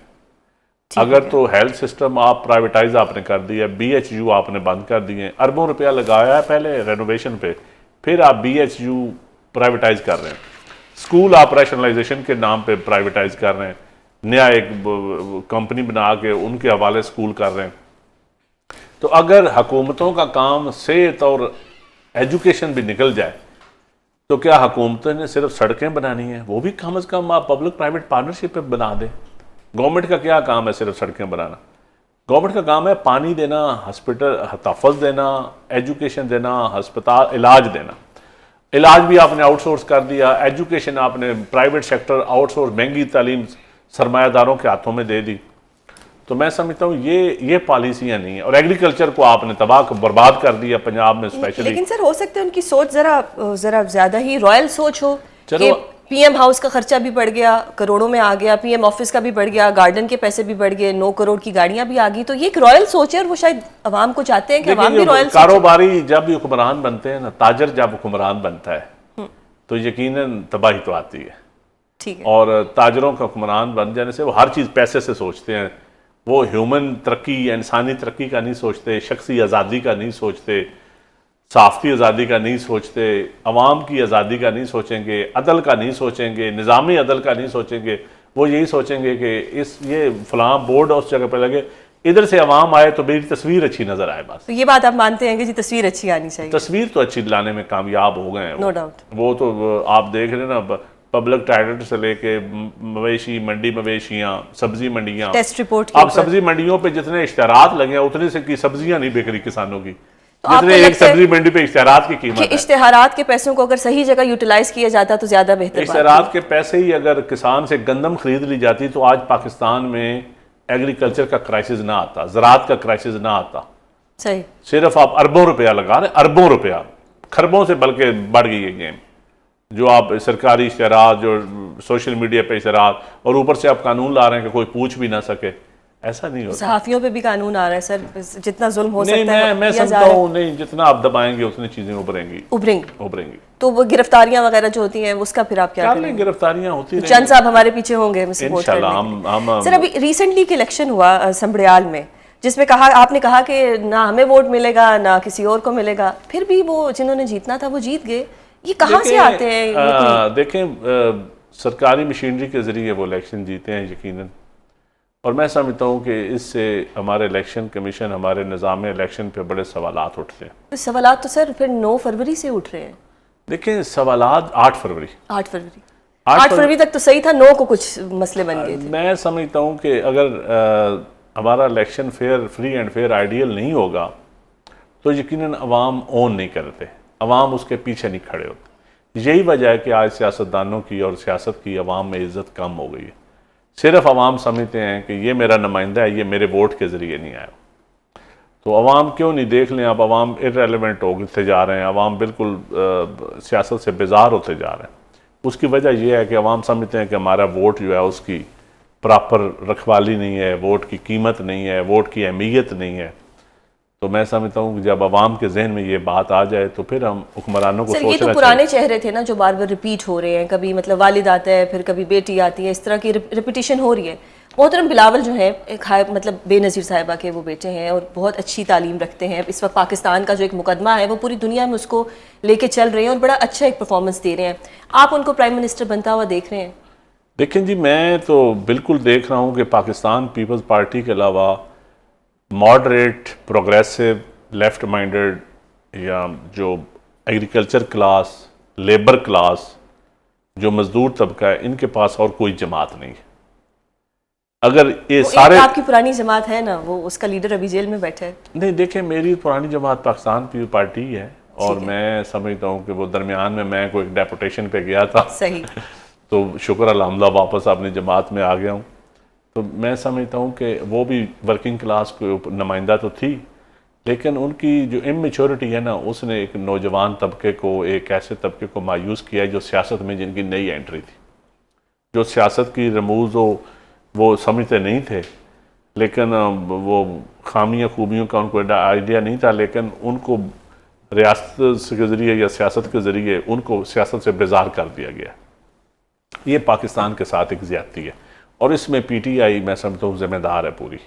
अगर तो हेल्थ सिस्टम आप प्राइवेटाइज आपने कर दिया, BHU आपने बंद कर दिए, अरबों रुपया लगाया है पहले रेनोवेशन पे, फिर आप BHU प्राइवेटाइज कर रहे हैं, स्कूल आप रैशनलाइजेशन के नाम पे प्राइवेटाइज कर रहे हैं, नया एक कंपनी बना के उनके हवाले स्कूल कर रहे हैं। तो अगर हुकूमतों का काम सेहत और एजुकेशन भी निकल जाए तो क्या हुकूमतों ने सिर्फ सड़कें बनानी है? वो भी कम से कम आप पब्लिक प्राइवेट पार्टनरशिप पे बना दें। गवर्नमेंट का क्या काम है सिर्फ सड़कें बनाना? गवर्नमेंट का काम है पानी देना, हॉस्पिटल तहफ़्फ़ुज़ देना, एजुकेशन देना, अस्पताल इलाज देना। इलाज भी आपने आउटसोर्स कर दिया, एजुकेशन आपने प्राइवेट सेक्टर आउटसोर्स, महंगी तालीम सरमायादारों के हाथों में दे दी। तो मैं समझता हूँ ये पॉलिसियाँ नहीं है। और एग्रीकल्चर को आपने तबाह बर्बाद कर दिया पंजाब में स्पेशली। लेकिन सर, हो सकता है उनकी सोच ज़रा ज़्यादा ही रॉयल सोच हो चलो पीएम हाउस का खर्चा भी बढ़ गया, करोड़ों में आ गया, पीएम ऑफिस का भी बढ़ गया, गार्डन के पैसे भी बढ़ गए, 9 करोड़ की गाड़ियां भी आ गई। तो ये एक रॉयल सोच है और वो शायद अवाम को चाहते हैं कि अवाम भी रॉयल सोचे। कारोबारी जब हुक्मरान बनते हैं ना, ताजर जब हुक्मरान बनता है तो यकीनन तबाही तो आती है। ठीक है। और ताजरों का हुक्मरान बन जाने से वो हर चीज़ पैसे से सोचते हैं। वो ह्यूमन तरक्की, इंसानी तरक्की का नहीं सोचते, शख्सी आज़ादी का नहीं सोचते, साफ़ती आज़ादी का नहीं सोचते, अवाम की आज़ादी का नहीं सोचेंगे, अदल का नहीं सोचेंगे, निज़ामी अदल का नहीं सोचेंगे। वो यही सोचेंगे कि ये फ़लाँ बोर्ड उस जगह पर लगे, इधर से अवाम आए तो मेरी तस्वीर अच्छी नज़र आए। बस तो ये बात आप मानते हैं कि जी तस्वीर अच्छी आनी चाहिए? तस्वीर तो अच्छी लाने में कामयाब हो गए हैं। No doubt. वो तो आप देख रहे हैं ना, पब्लिक टॉयलेट से लेके मवेशी मंडी, मवेशियाँ, सब्जी मंडियाँ, टेस्ट रिपोर्ट अब सब्जी मंडियों पे जितने इश्तेहारात लगे हैं उतने से की सब्जियां नहीं बिक रही किसानों की, तो आपको जितने एक लगता है सब्जी मंडी पे इश्तेहारात की कीमत कि है। इश्तेहारात के पैसों को अगर सही जगह यूटिलाइज किया जाता तो ज्यादा बेहतर बात इश्तेहारात के पैसे ही अगर किसान से गंदम खरीद ली जाती तो आज पाकिस्तान में एग्रीकल्चर का क्राइसिस ना आता, ज़राअत का क्राइसिस ना आता। थी। सही। सिर्फ आप अरबों रुपया लगा रहे, अरबों रुपया, खरबों से बल्कि बढ़ गई है गेम। जो आप सरकारी इश्तेहारात, जो सोशल मीडिया पे इश्तेहारात, और ऊपर से आप कानून ला रहे हैं कि कोई पूछ भी ना सके, ऐसा नहीं होता। सहाफियों पे भी कानून आ रहा है सर, जितना जुल्म हो नहीं, सकता है मैं किया जा समझता रहा है। हूँ नहीं, जितना आप दबाएंगे उतनी चीजें उभरेंगी। उभरेंगी तो वो गिरफ्तारियां वगैरह जो होती हैं उसका फिर आप क्या करेंगे? गिरफ्तारियां होती चंद साहब हमारे पीछे होंगे हमें सपोर्ट करने इंशाल्लाह के लिए। हम सर अभी रिसेंटली एक इलेक्शन हुआ संबड़ियाल में, जिसमें आपने कहा कि ना हमें वोट मिलेगा ना किसी और को मिलेगा, फिर भी वो जिन्होंने जीतना था वो जीत गए। ये कहाँ से आते हैं? देखें, सरकारी मशीनरी के जरिए वो इलेक्शन जीते हैं यकीनन, और मैं समझता हूँ कि इससे हमारे इलेक्शन कमीशन, हमारे निज़ाम इलेक्शन पे बड़े सवालात उठते हैं। तो सवालात तो सर फिर 9 फरवरी से उठ रहे हैं। देखें, सवालात 8 फरवरी 8 फरवरी तक तो सही था, 9 को कुछ मसले बन गए थे। मैं समझता हूँ कि अगर हमारा election fair, free and fair, ideal नहीं होगा तो यकीनन अवाम ओन नहीं करते, अवाम उसके पीछे नहीं खड़े होते। यही वजह है कि आज सियासतदानों की और सियासत की अवाम में इज़्ज़त कम हो गई है। सिर्फ अवाम समझते हैं कि ये मेरा नुमाइंदा है, ये मेरे वोट के ज़रिए नहीं आया। तो अवाम क्यों नहीं देख लें, अब अवाम इररेलेवेंट होते जा रहे हैं, अवाम बिल्कुल सियासत से बेजार होते जा रहे हैं। उसकी वजह यह है कि अवाम समझते हैं कि हमारा वोट जो है उसकी प्रॉपर रखवाली नहीं है, वोट की कीमत नहीं है, वोट की अहमियत नहीं है। तो मैं समझता हूँ कि जब अवाम के जहन में ये बात आ जाए तो फिर हम हुक्मरानों को सोचना चाहिए। ये तो पुराने चेहरे थे ना जो बार बार रिपीट हो रहे हैं, कभी मतलब वालिद आता है, फिर कभी बेटी आती है, इस तरह की रिपीटिशन हो रही है। मोहतरम बिलावल जो है एक मतलब बेनज़ीर साहिबा के वो बेटे हैं और बहुत अच्छी तालीम रखते हैं। इस वक्त पाकिस्तान का जो एक मुकदमा है वो पूरी दुनिया में उसको लेके चल रहे हैं और बड़ा अच्छा एक परफॉर्मेंस दे रहे हैं। आप उनको प्राइम मिनिस्टर बनता हुआ देख रहे हैं? देखें जी, मैं तो बिल्कुल देख रहा हूँ कि पाकिस्तान पीपल्स पार्टी के अलावा मॉडरेट, प्रोग्रेसिव, लेफ्ट माइंडेड या जो एग्रीकल्चर क्लास, लेबर क्लास, जो मजदूर तबका है, इनके पास और कोई जमात नहीं है। अगर ये सारे आपकी पुरानी जमात है ना, वो उसका लीडर अभी जेल में बैठा है। नहीं, देखें, मेरी पुरानी जमात पाकिस्तान पीपल्स पार्टी है और मैं समझता हूँ कि वो दरमियान में मैं कोई डेपुटेशन पे गया था। सही। तो शुक्र अल्हम्दुलिल्लाह वापस अपनी जमात में आ गया हूँ। तो मैं समझता हूँ कि वो भी वर्किंग क्लास के नुमाइंदा तो थी, लेकिन उनकी जो इमेच्योरिटी है ना, उसने एक नौजवान तबके को, एक ऐसे तबके को मायूस किया है जो सियासत में जिनकी नई एंट्री थी, जो सियासत की रमूज वो समझते नहीं थे, लेकिन वो खामियाँ खूबियों का उनको आइडिया नहीं था, लेकिन उनको रियासत के ज़रिए या सियासत के ज़रिए उनको सियासत से बेजार कर दिया गया। ये पाकिस्तान के साथ एक ज़्यादती है और इसमें PTI मैं समझता हूँ ज़िम्मेदार है पूरी।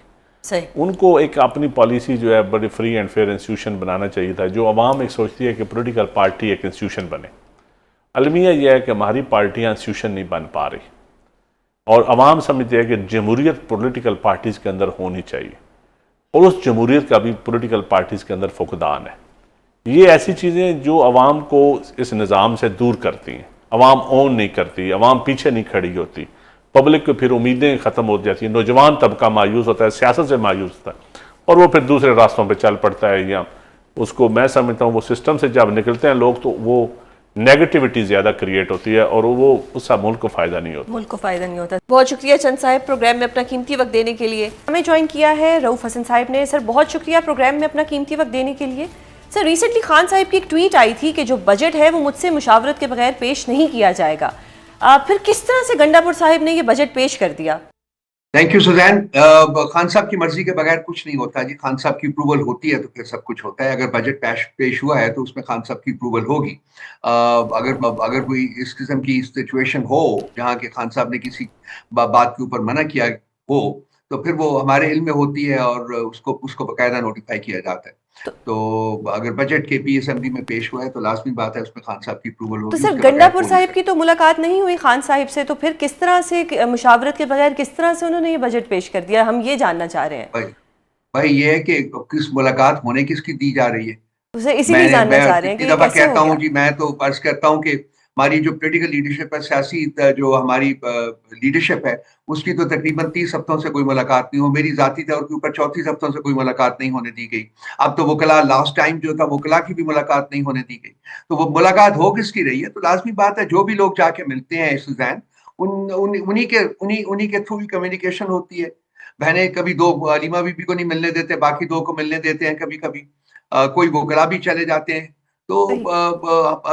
सही। उनको एक अपनी पॉलिसी जो है बड़ी फ्री एंड फेयर इंस्टीट्यूशन बनाना चाहिए था। जो अवाम एक सोचती है कि पॉलिटिकल पार्टी एक इंस्टीट्यूशन बने, अलमिया यह है कि हमारी पार्टियाँ इंस्टीट्यूशन नहीं बन पा रही और अवाम समझती है कि जमहूरियत पॉलिटिकल पार्टीज़ के अंदर होनी चाहिए और उस जमहूरियत का भी पॉलिटिकल पार्टीज़ के अंदर फुकदान है। ये ऐसी चीज़ें जो अवाम को इस निज़ाम से दूर करती हैं, अवाम ओन नहीं करती, अवाम पीछे नहीं खड़ी होती, पब्लिक को फिर उम्मीदें ख़त्म हो जाती हैं, नौजवान तबका मायूस होता है, सियासत से मायूस होता है और वो फिर दूसरे रास्तों पे चल पड़ता है। या उसको मैं समझता हूँ वो सिस्टम से जब निकलते हैं लोग तो वो नेगेटिविटी ज़्यादा क्रिएट होती है और वो उसका मुल्क को फ़ायदा नहीं होता। मुल्क को फ़ायदा नहीं होता। बहुत शुक्रिया चंद साहब प्रोग्राम में अपना कीमती वक्त देने के लिए। हमें ज्वाइन किया है रऊफ़ हसन साहब ने। सर बहुत शुक्रिया प्रोग्राम में अपना कीमती वक्त देने के लिए। सर, रिसेंटली खान साहिब की एक ट्वीट आई थी कि जो बजट है वो मुझसे मुशावरत के बगैर पेश नहीं किया जाएगा। फिर किस तरह से गंडापुर साहिब ने ये बजट पेश कर दिया? Thank you Suzanne. खान साहब की मर्जी के बगैर कुछ नहीं होता जी। खान साहब की अप्रूवल होती है तो फिर सब कुछ होता है। अगर बजट पेश हुआ है तो उसमें खान साहब की अप्रूवल होगी। अगर कोई इस किस्म की सिचुएशन हो जहाँ के खान साहब ने किसी बात के ऊपर मना किया हो तो फिर वो हमारे इल्म में होती है और उसको बकायदा नोटिफाई किया जाता है। तो अगर बजट के पी असेंबली में पेश हुआ है तो लाजमी बात है उसमें खान साहब की अप्रूवल होगी। तो सर, गंडापुर साहिब की तो मुलाकात नहीं हुई खान साहिब से, तो फिर किस तरह से मुशावरत के बगैर किस तरह से उन्होंने ये बजट पेश कर दिया, हम ये जानना चाह रहे हैं। भाई ये है कि किस मुलाकात होने किसकी दी जा रही है, उसे इसीलिए जानना चाह रहे हैं कि दफा कैसे कहता हो हूँ गया? जी। मैं तो अर्ज करता हूँ कि हमारी जो पॉलिटिकल लीडरशिप है, सियासी जो हमारी लीडरशिप है, उसकी तो तकरीबन 30 हफ्तों से कोई मुलाकात नहीं हो। मेरी जाती तौर के ऊपर 34 हफ्तों से कोई मुलाकात नहीं होने दी गई। अब तो वकला, लास्ट टाइम जो था वकला की भी मुलाकात नहीं होने दी गई। तो वो मुलाकात हो किसकी रही है? तो लाजमी बात है जो भी लोग जाके मिलते हैं सुजैन, उन्हीं के थ्रू ही कम्युनिकेशन होती है। बहनें कभी दो अलीमा बीबी को नहीं मिलने देते, बाकी दो को मिलने देते हैं। कभी कभी कोई वकला भी चले जाते हैं। तो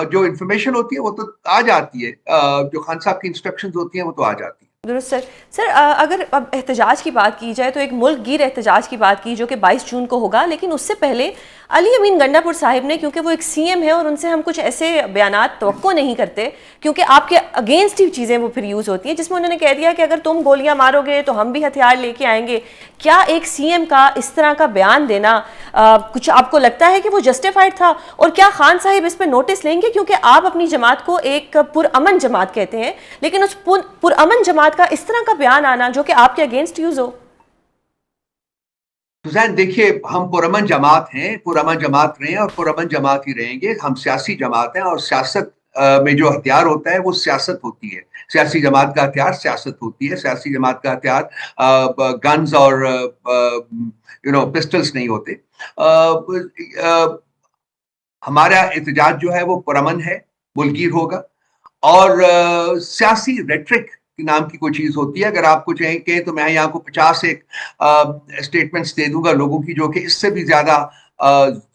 जो इन्फॉर्मेशन होती है वो तो आ जाती है, जो खान साहब की इंस्ट्रक्शंस होती हैं वो तो आ जाती है। दुरुस्त सर। सर, अगर अब एहतजाज की बात की जाए तो एक मुल्क गिर एहतजाज की बात की जो कि 22 जून को होगा, लेकिन उससे पहले अली अमीन गंडापुर साहिब ने, क्योंकि वो एक सीएम है और उनसे हम कुछ ऐसे बयानात तवक्को नहीं करते क्योंकि आपके अगेंस्ट ही चीज़ें वो फिर यूज़ होती हैं, जिसमें उन्होंने कह दिया कि अगर तुम गोलियां मारोगे तो हम भी हथियार लेके आएंगे। क्या एक सीएम का इस तरह का बयान देना कुछ आपको लगता है कि वो जस्टिफाइड था? और क्या खान साहिब इस पर नोटिस लेंगे, क्योंकि आप अपनी जमात को एक पुरअमन जमात कहते हैं, लेकिन उस पुरअमन जमात का इस तरह का बयान आना जो कि आपके अगेंस्ट यूज हो? हुसैन देखिए, हम पुरअमन जमात हैं, पुरअमन जमात रहे हैं और पुरअमन जमात ही रहेंगे। हम सियासी जमात हैं और सियासत में जो हथियार होता है वो सियासत होती है। सियासी जमात का हथियार सियासत होती है। सियासी जमात का हथियार गन्स और पिस्टल्स नहीं होते। हमारा एहतजाज जो है वो पुरअमन है, मुल्कीर होगा। और सियासी रेट्रिक नाम की कोई चीज होती है। अगर आपको कहें तो मैं यहाँ को 50 एक स्टेटमेंट्स दे दूंगा लोगों की जो कि इससे भी ज्यादा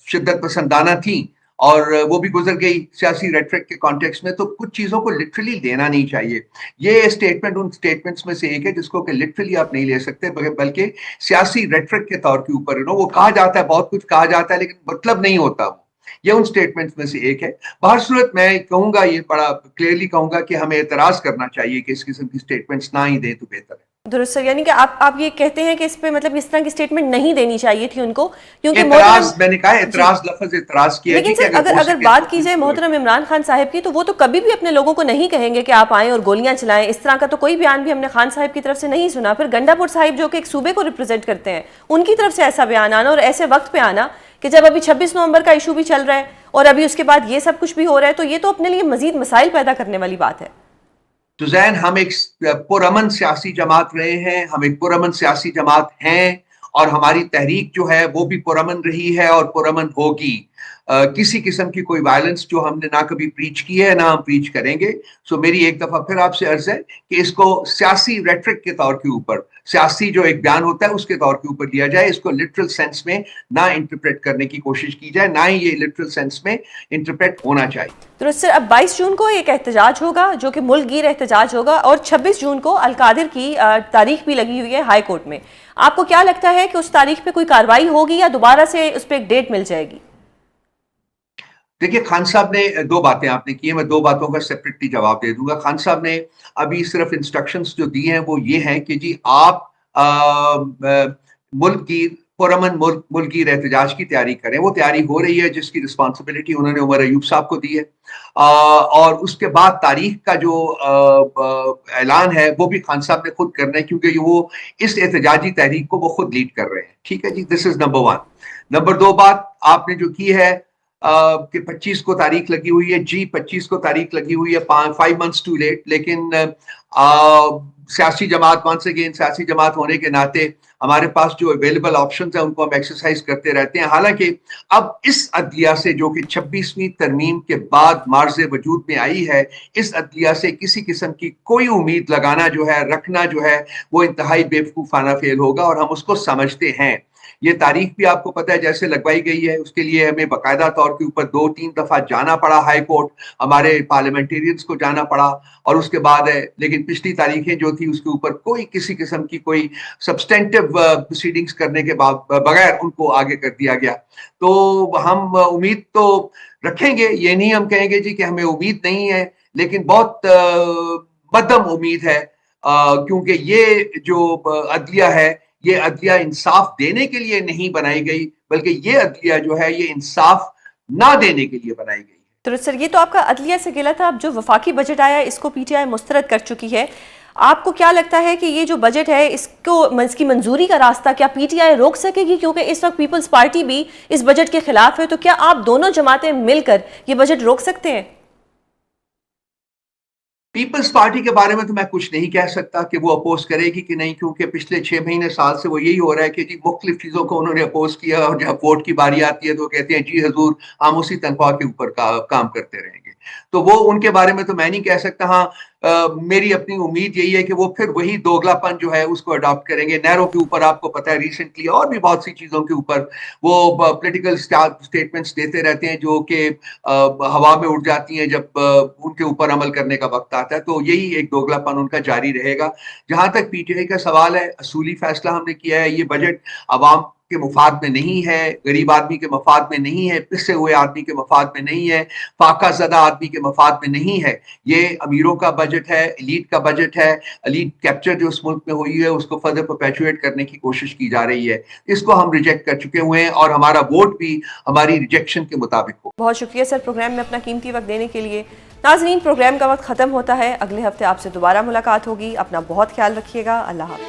शिद्दत पसंदाना थी और वो भी गुजर गई सियासी रेट्रिक के कॉन्टेक्स्ट में। तो कुछ चीजों को लिटरली लेना नहीं चाहिए। ये स्टेटमेंट उन स्टेटमेंट्स में से एक है जिसको कि लिटरली आप नहीं ले सकते, बल्कि सियासी रेट्रिक के तौर के ऊपर वो कहा जाता है, बहुत कुछ कहा जाता है लेकिन मतलब नहीं होता वो। ये उन स्टेटमेंट्स में से एक है। बाहर सूरत मैं कहूंगा, ये बड़ा क्लियरली कहूंगा कि हमें एतराज करना चाहिए कि इस किस्म की स्टेटमेंट्स ना ही दें तो बेहतर है। दुरुस्त सर, यानी कि आप ये कहते हैं कि इस पे मतलब इस तरह की स्टेटमेंट नहीं देनी चाहिए थी उनको, क्योंकि एतराज, मैंने कहा एतराज, लफ्ज एतराज किया। लेकिन सर, अगर बात की जाए मोहतरम इमरान खान साहब की, तो वो तो कभी भी अपने लोगों को नहीं कहेंगे कि आप आएं और गोलियां चलाएं। इस तरह का तो कोई बयान भी हमने खान साहब की तरफ से नहीं सुना। फिर गंडापुर साहिब जो कि एक सूबे को रिप्रेजेंट करते हैं, उनकी तरफ से ऐसा बयान आना और ऐसे वक्त पे आना कि जब अभी 26 नवंबर का इशू भी चल रहा है और अभी उसके बाद ये सब कुछ भी हो रहा है, तो ये तो अपने लिए मजीद मसाइल पैदा करने वाली बात है। सुजैन, हम एक पुरअमन सियासी जमात रहे हैं, हम एक पुरअमन सियासी जमात हैं और हमारी तहरीक जो है वो भी पुरअमन रही है और पुरअमन होगी। किसी किस्म की कोई वायलेंस जो हमने ना कभी प्रीच की है ना हम प्रीच करेंगे। सो मेरी एक दफा फिर आपसे अर्ज है कि इसको सियासी रेट्रिक के तौर के ऊपर, सियासी जो एक बयान होता है उसके तौर के ऊपर लिया जाए। इसको लिटरल सेंस में ना इंटरप्रेट करने की कोशिश की जाए, ना ही ये लिटरल सेंस में इंटरप्रेट होना चाहिए। तो सर, अब 22 जून को एक एहतजाज होगा जो कि मुल्क गिर एहतजाज होगा और 26 जून को अलकादिर की तारीख भी लगी हुई है हाई कोर्ट में। आपको क्या लगता है कि उस तारीख पे कोई कार्रवाई होगी या दोबारा से उस पर एक डेट मिल जाएगी? देखिए, खान साहब ने दो बातें आपने की है, मैं दो बातों का सेपरेटली जवाब दे दूंगा। खान साहब ने अभी सिर्फ इंस्ट्रक्शंस जो दिए हैं वो ये हैं कि जी आप मुल्क की पुरअमन मुल्क की एहतजाज की तैयारी करें। वो तैयारी हो रही है जिसकी रिस्पॉन्सिबिलिटी उन्होंने उमर अयूब साहब को दी है। और उसके बाद तारीख का जो ऐलान है वो भी खान साहब ने खुद करना है, क्योंकि वो इस एहतजाजी तहरीक को वो खुद लीड कर रहे हैं। ठीक है जी, दिस इज नंबर 1। नंबर 2 बात आपने जो की है कि 25 को तारीख लगी हुई है। जी, 25 को तारीख लगी हुई है, 5 मंथ्स टू लेट। लेकिन सियासी जमात, वंस अगेन सियासी जमात होने के नाते हमारे पास जो अवेलेबल ऑप्शंस हैं उनको हम एक्सरसाइज करते रहते हैं। हालांकि अब इस अदलिया से जो कि 26वीं तरमीम के बाद मार्ज़े वजूद में आई है, इस अदलिया से किसी किस्म की कोई उम्मीद लगाना जो है, रखना जो है, वो इंतहाई बेवकूफ़ाना फेल होगा और हम उसको समझते हैं। ये तारीख भी आपको पता है जैसे लगवाई गई है, उसके लिए हमें बाकायदा तौर के ऊपर 2-3 दफा जाना पड़ा हाई कोर्ट, हमारे पार्लियामेंटेरियंस को जाना पड़ा और उसके बाद है, लेकिन पिछली तारीखें जो थी उसके ऊपर कोई किसी किस्म की कोई सब्सटेंटिव प्रोसीडिंग्स करने के बगैर उनको आगे कर दिया गया। तो हम उम्मीद तो रखेंगे, ये नहीं हम कहेंगे जी कि हमें उम्मीद नहीं है, लेकिन बहुत मध्यम उम्मीद है, क्योंकि ये जो अदलिया है, ये अदलिया इंसाफ देने के लिए नहीं बनाई गई, बल्कि ये अदलिया जो है ये इंसाफ ना देने के लिए बनाई गई। तो सर, ये तो आपका अदलिया से गिला था। अब जो वफाकी बजट आया इसको पीटीआई मुस्तरद कर चुकी है, आपको क्या लगता है कि ये जो बजट है इसकी मंजूरी का रास्ता क्या पीटीआई रोक सकेगी? क्योंकि इस वक्त पीपल्स पार्टी भी इस बजट के खिलाफ है, तो क्या आप दोनों जमातें मिलकर ये बजट रोक सकते हैं? पीपल्स पार्टी के बारे में तो मैं कुछ नहीं कह सकता कि वो अपोज करेगी कि नहीं, क्योंकि पिछले 6 महीने साल से वो यही हो रहा है कि जी मुख्तलिफ चीज़ों को उन्होंने अपोज किया और जब वोट की बारी आती है तो कहते हैं जी हजूर हम उसी तनख्वाह के ऊपर काम करते रहेंगे। तो वो उनके बारे में तो मैं नहीं कह सकता। हाँ, मेरी अपनी उम्मीद यही है कि वो फिर वही दोगलापन जो है उसको अडॉप्ट करेंगे। नहरों के ऊपर आपको पता है रिसेंटली और भी बहुत सी चीज़ों के ऊपर वो पॉलिटिकल स्टेटमेंट्स देते रहते हैं जो कि हवा में उड़ जाती हैं जब उनके ऊपर अमल करने का वक्त आता है। तो यही एक दोगलापन उनका जारी रहेगा। जहां तक पीटीआई का सवाल है, असूली फैसला हमने किया है, ये बजट अवाम के मुफाद में नहीं है, गरीब आदमी के मफाद में नहीं है, पिसे हुए आदमी के मफाद में नहीं है, फाका ज़दा आदमी के मफाद में नहीं है। ये अमीरों का बजट है, एलीट का बजट है। एलीट कैप्चर जो इस मुल्क में हुई है उसको फर्दर परपेचुएट करने की कोशिश की जा रही है। इसको हम रिजेक्ट कर चुके हुए हैं और हमारा वोट भी हमारी रिजेक्शन के मुताबिक हो। बहुत शुक्रिया सर प्रोग्राम में अपना कीमती वक्त देने के लिए। नाजरीन, प्रोग्राम का वक्त ख़त्म होता है। अगले हफ्ते आपसे दोबारा मुलाकात होगी। अपना बहुत ख्याल रखिएगा। अल्लाह हाफ़िज़।